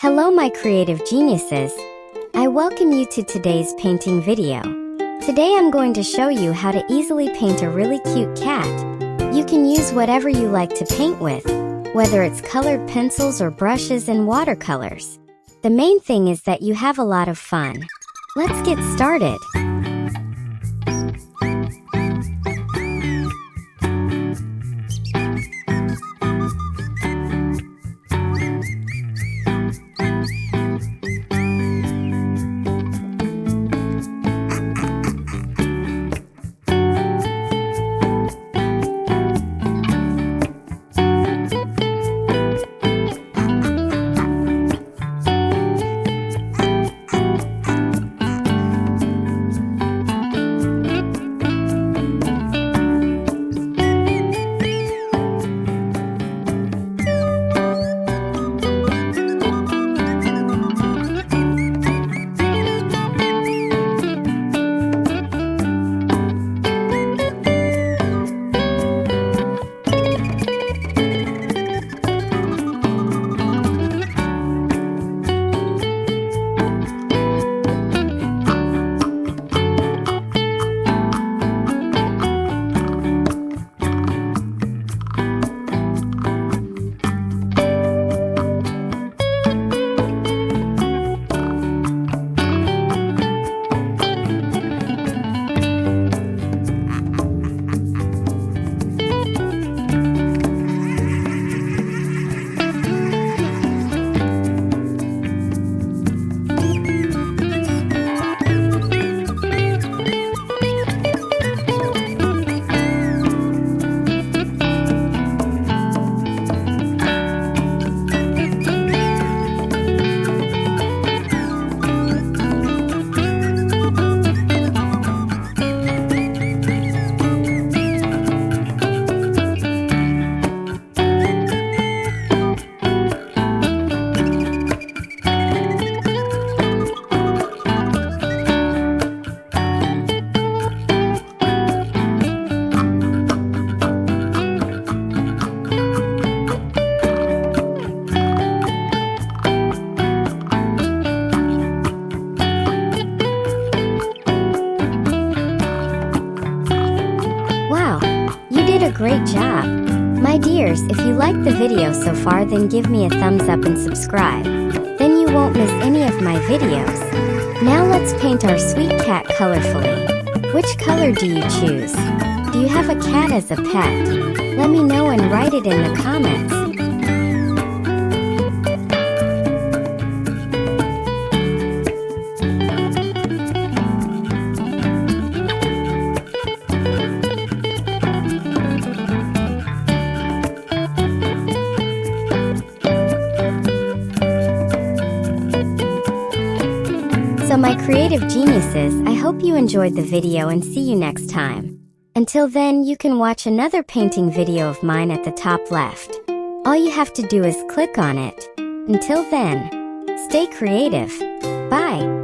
Hello my creative geniuses! I welcome you to today's painting video. Today I'm going to show you how to easily paint a really cute cat. You can use whatever you like to paint with, whether it's colored pencils or brushes and watercolors. The main thing is that you have a lot of fun. Let's get started. Great job! My dears, if you liked the video so far, then give me a thumbs up and subscribe. Then you won't miss any of my videos. Now let's paint our sweet cat colorfully. Which color do you choose? Do you have a cat as a pet? Let me know and write it in the comments. So my creative geniuses, I hope you enjoyed the video and see you next time. Until then, you can watch another painting video of mine at the top left. All you have to do is click on it. Until then, stay creative. Bye!